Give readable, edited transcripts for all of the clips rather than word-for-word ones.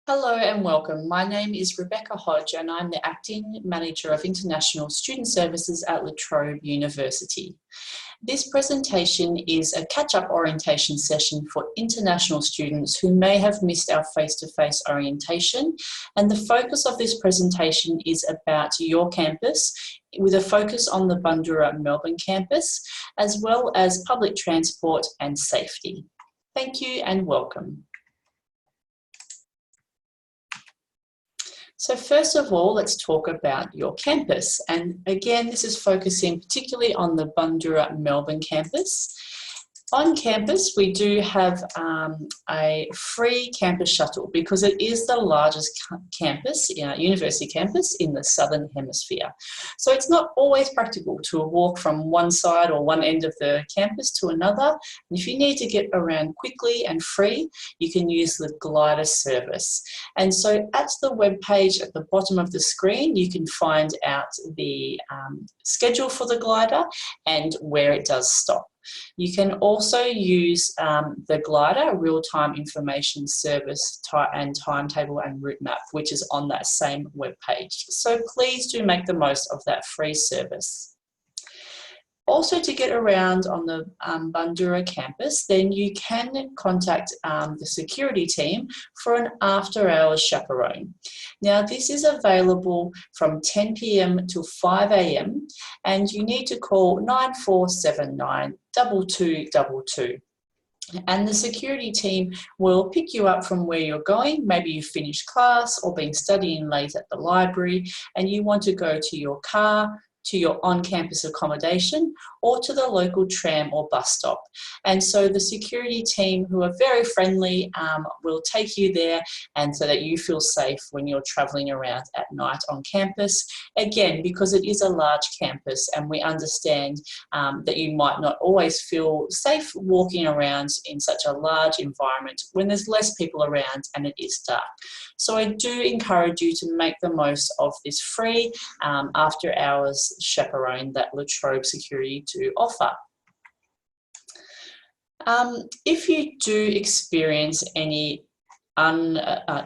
Hello and welcome. My name is Rebecca Hodge and I'm the Acting Manager of International Student Services at La Trobe University. This presentation is a catch-up orientation session for international students who may have missed our face-to-face orientation, and the focus of this presentation is about your campus, with a focus on the Bundoora Melbourne campus, as well as public transport and safety. Thank you and welcome. So first of all, let's talk about your campus. And again, this is focusing particularly on the Bundoora Melbourne campus. On campus, we do have a free campus shuttle because it is the largest campus, university campus in the Southern Hemisphere. So it's not always practical to walk from one side or one end of the campus to another. And if you need to get around quickly and free, you can use the glider service. And so at the web page at the bottom of the screen, you can find out the schedule for the glider and where it does stop. You can also use the glider, real-time information service and timetable and route map, which is on that same web page. So please do make the most of that free service. Also, to get around on the Bundoora campus, then you can contact the security team for an after-hours chaperone. Now, this is available from 10 p.m. to 5 a.m. and you need to call 9479 2222. And the security team will pick you up from where you're going. Maybe you finished class or been studying late at the library and you want to go to your car, to your on-campus accommodation, or to the local tram or bus stop. And so the security team, who are very friendly, will take you there, and so that you feel safe when you're travelling around at night on campus. Again, because it is a large campus and we understand that you might not always feel safe walking around in such a large environment when there's less people around and it is dark. So I do encourage you to make the most of this free after hours chaperone that La Trobe Security do offer. If you do experience any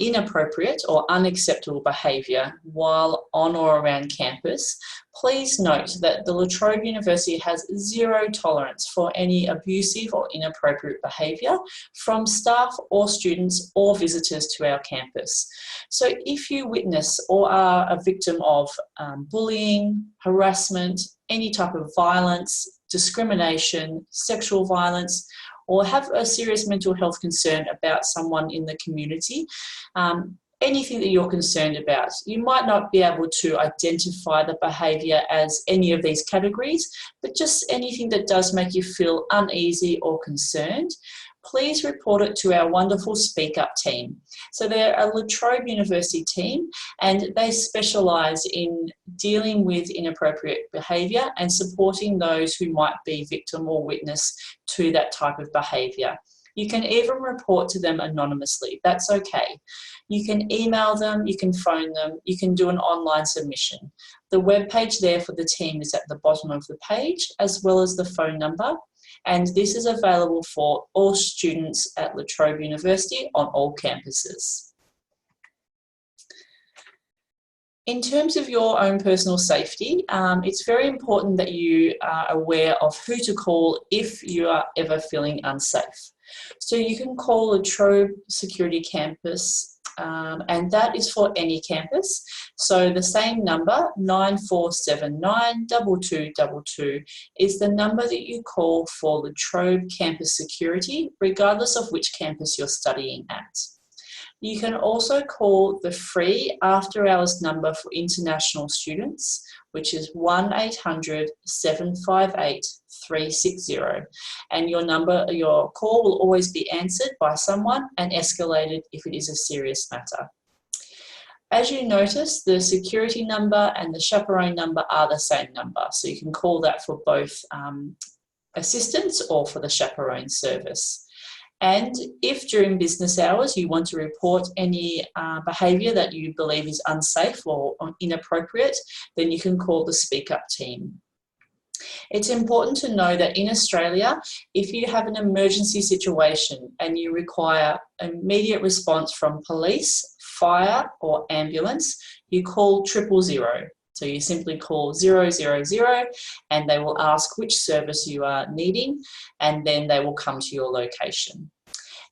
inappropriate or unacceptable behaviour while on or around campus, please note that the La Trobe University has zero tolerance for any abusive or inappropriate behaviour from staff or students or visitors to our campus. So if you witness or are a victim of bullying, harassment, any type of violence, discrimination, sexual violence, or have a serious mental health concern about someone in the community, anything that you're concerned about. You might not be able to identify the behaviour as any of these categories, but just anything that does make you feel uneasy or concerned, please report it to our wonderful Speak Up team. So they're a La Trobe University team and they specialise in dealing with inappropriate behaviour and supporting those who might be victim or witness to that type of behaviour. You can even report to them anonymously, that's okay. You can email them, you can phone them, you can do an online submission. The web page there for the team is at the bottom of the page, as well as the phone number. And this is available for all students at La Trobe University on all campuses. In terms of your own personal safety, it's very important that you are aware of who to call if you are ever feeling unsafe. So you can call La Trobe Security Campus, and that is for any campus. So the same number, 9479 2222, is the number that you call for La Trobe Campus Security, regardless of which campus you're studying at. You can also call the free after-hours number for international students, which is 1800 758 360, and your call will always be answered by someone and escalated if it is a serious matter. As you notice, the security number and the chaperone number are the same number, so you can call that for both assistance or for the chaperone service. And if during business hours you want to report any behaviour that you believe is unsafe or inappropriate, then you can call the Speak Up team. It's important to know that in Australia, if you have an emergency situation and you require immediate response from police, fire or ambulance, you call 000. So you simply call 000 and they will ask which service you are needing, and then they will come to your location.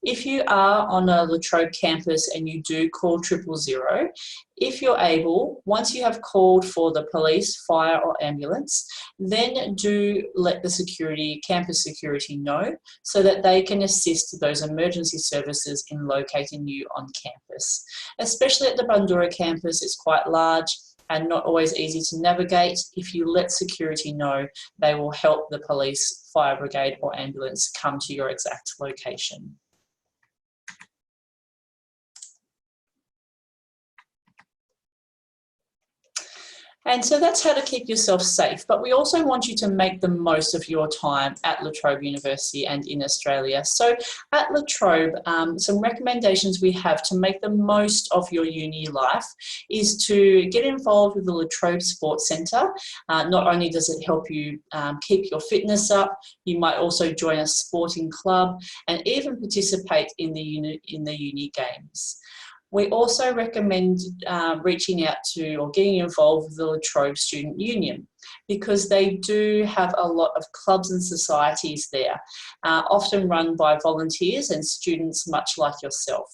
If you are on a La Trobe campus and you do call 000, if you're able, once you have called for the police, fire or ambulance, then do let the campus security know so that they can assist those emergency services in locating you on campus. Especially at the Bundoora campus, it's quite large and not always easy to navigate. If you let security know, they will help the police, fire brigade or ambulance come to your exact location. And so that's how to keep yourself safe. But we also want you to make the most of your time at La Trobe University and in Australia. So at La Trobe, some recommendations we have to make the most of your uni life is to get involved with the La Trobe Sports Centre. Not only does it help you keep your fitness up, you might also join a sporting club and even participate in the uni games. We also recommend reaching out to or getting involved with the La Trobe Student Union, because they do have a lot of clubs and societies there, often run by volunteers and students much like yourself.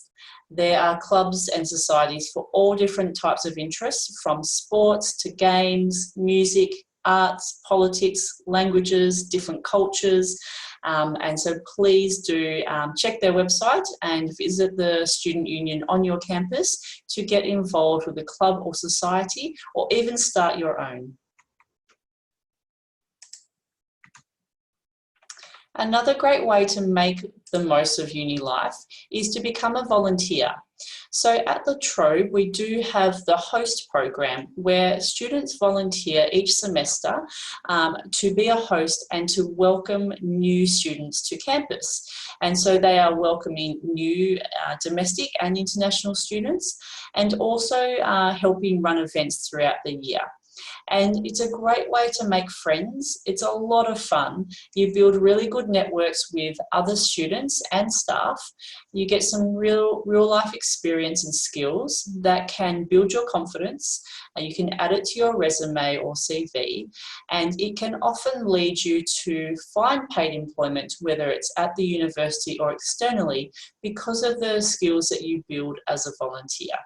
There are clubs and societies for all different types of interests, from sports to games, music, arts, politics, languages, different cultures. And so please do check their website and visit the student union on your campus to get involved with a club or society, or even start your own. Another great way to make the most of uni life is to become a volunteer. So at La Trobe, we do have the host program where students volunteer each semester to be a host and to welcome new students to campus. And so they are welcoming new domestic and international students, and also helping run events throughout the year. And it's a great way to make friends. It's a lot of fun. You build really good networks with other students and staff. You get some real life experience and skills that can build your confidence. You can add it to your resume or CV, and it can often lead you to find paid employment, whether it's at the university or externally, because of the skills that you build as a volunteer.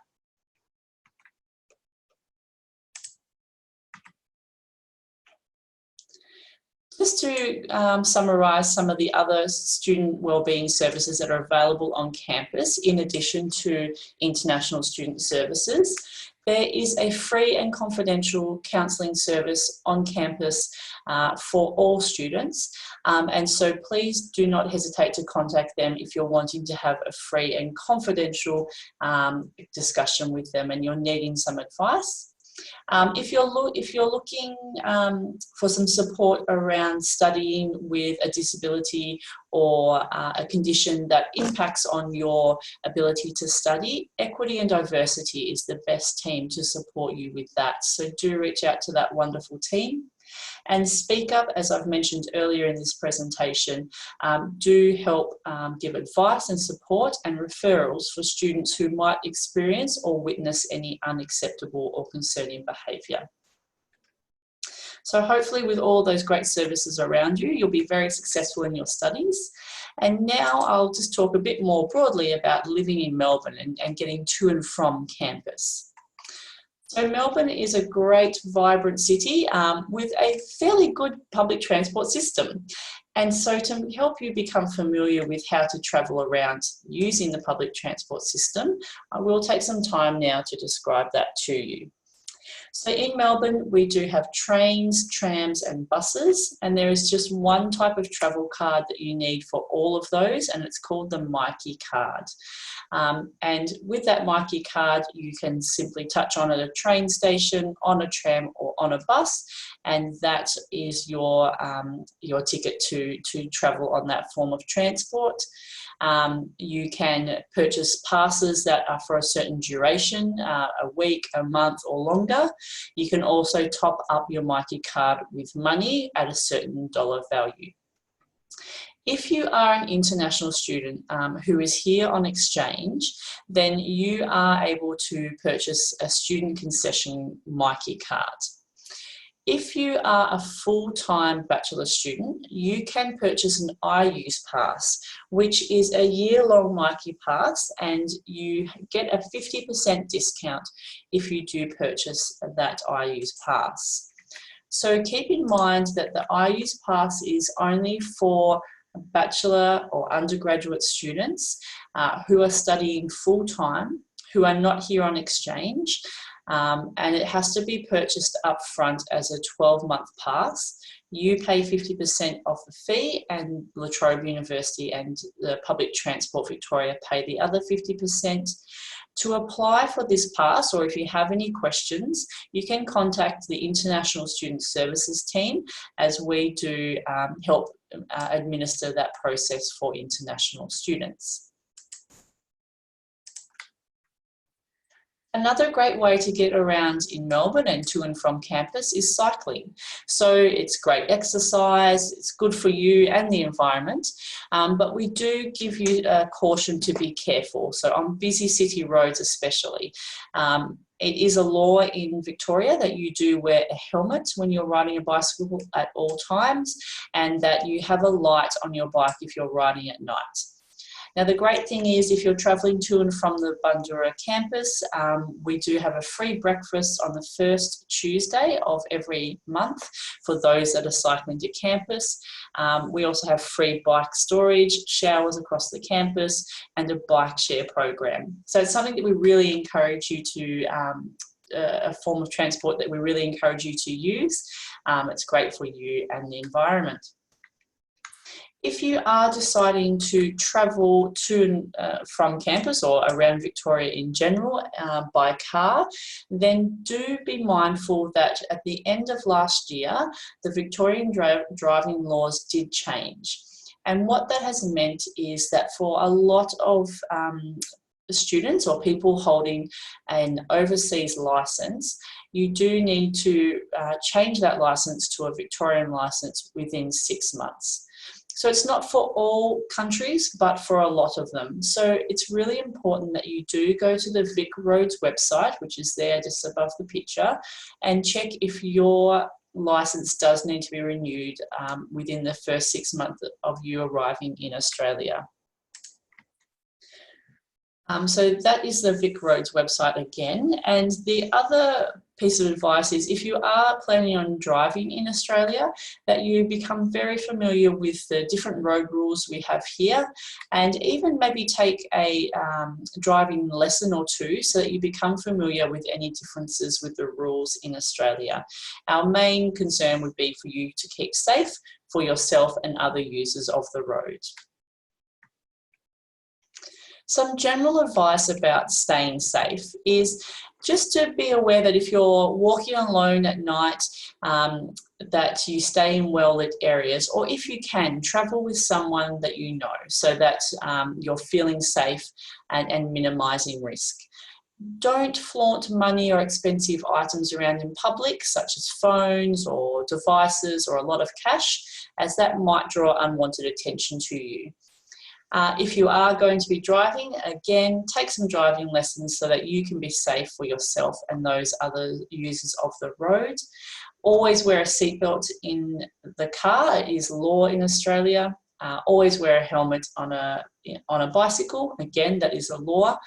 Just to summarise some of the other student wellbeing services that are available on campus, in addition to international student services, there is a free and confidential counselling service on campus for all students. And so please do not hesitate to contact them if you're wanting to have a free and confidential discussion with them and you're needing some advice. If you're looking for some support around studying with a disability or a condition that impacts on your ability to study, Equity and Diversity is the best team to support you with that. So do reach out to that wonderful team. And Speak Up, as I've mentioned earlier in this presentation, do help give advice and support and referrals for students who might experience or witness any unacceptable or concerning behaviour. So hopefully with all those great services around you, you'll be very successful in your studies. And now I'll just talk a bit more broadly about living in Melbourne and getting to and from campus. So Melbourne is a great, vibrant city with a fairly good public transport system. And so to help you become familiar with how to travel around using the public transport system, I will take some time now to describe that to you. So in Melbourne, we do have trains, trams and buses, and there is just one type of travel card that you need for all of those, and it's called the Myki card. And with that Myki card, you can simply touch on at a train station, on a tram or on a bus, and that is your ticket to travel on that form of transport. You can purchase passes that are for a certain duration, a week, a month or longer. You can also top up your Myki card with money at a certain dollar value. If you are an international student who is here on exchange, then you are able to purchase a student concession Myki card. If you are a full-time bachelor student, you can purchase an iUse pass, which is a year-long Myki pass, and you get a 50% discount if you do purchase that iUse pass. So keep in mind that the iUse pass is only for bachelor or undergraduate students who are studying full-time, who are not here on exchange, and it has to be purchased up front as a 12-month pass. You pay 50% of the fee, and La Trobe University and the Public Transport Victoria pay the other 50%. To apply for this pass, or if you have any questions, you can contact the International Student Services team, as we do help administer that process for international students. Another great way to get around in Melbourne and to and from campus is cycling. So it's great exercise, it's good for you and the environment, but we do give you a caution to be careful. So on busy city roads especially, it is a law in Victoria that you do wear a helmet when you're riding a bicycle at all times, and that you have a light on your bike if you're riding at night. Now, the great thing is, if you're travelling to and from the Bundoora campus, we do have a free breakfast on the first Tuesday of every month for those that are cycling to campus. We also have free bike storage, showers across the campus, and a bike share program. So it's something that we really encourage you to, a form of transport that we really encourage you to use. It's great for you and the environment. If you are deciding to travel to and from campus or around Victoria in general by car, then do be mindful that at the end of last year, the Victorian driving laws did change. And what that has meant is that for a lot of students or people holding an overseas licence, you do need to change that licence to a Victorian licence within 6 months. So it's not for all countries, but for a lot of them. So it's really important that you do go to the VicRoads website, which is there just above the picture, and check if your licence does need to be renewed within the first 6 months of you arriving in Australia. So that is the VicRoads website again. And the other piece of advice is, if you are planning on driving in Australia, that you become very familiar with the different road rules we have here, and even maybe take a driving lesson or two so that you become familiar with any differences with the rules in Australia. Our main concern would be for you to keep safe for yourself and other users of the road. Some general advice about staying safe is just to be aware that if you're walking alone at night, that you stay in well-lit areas, or if you can, travel with someone that you know, so that you're feeling safe and minimising risk. Don't flaunt money or expensive items around in public, such as phones or devices or a lot of cash, as that might draw unwanted attention to you. If you are going to be driving, again, take some driving lessons so that you can be safe for yourself and those other users of the road. Always wear a seatbelt in the car. It is law in Australia. Always wear a helmet on a bicycle. Again, that is a law.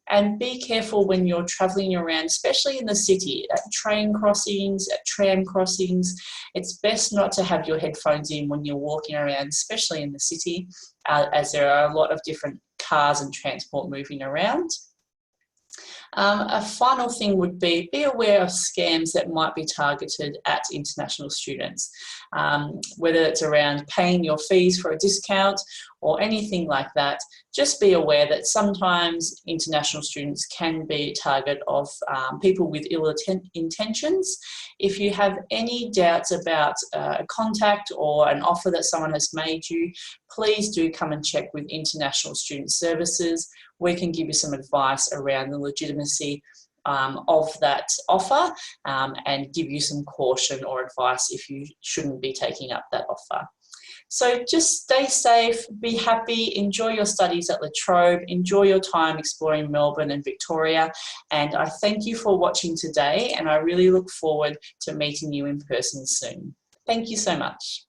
And be careful when you're travelling around, especially in the city, at train crossings, at tram crossings. It's best not to have your headphones in when you're walking around, especially in the city, as there are a lot of different cars and transport moving around. A final thing would be aware of scams that might be targeted at international students, whether it's around paying your fees for a discount or anything like that. Just be aware that sometimes international students can be a target of people with ill intentions. If you have any doubts about a contact or an offer that someone has made you, please do come and check with International Student Services. We can give you some advice around the legitimacy of that offer and give you some caution or advice if you shouldn't be taking up that offer. So just stay safe, be happy, enjoy your studies at La Trobe, enjoy your time exploring Melbourne and Victoria. And I thank you for watching today, and I really look forward to meeting you in person soon. Thank you so much.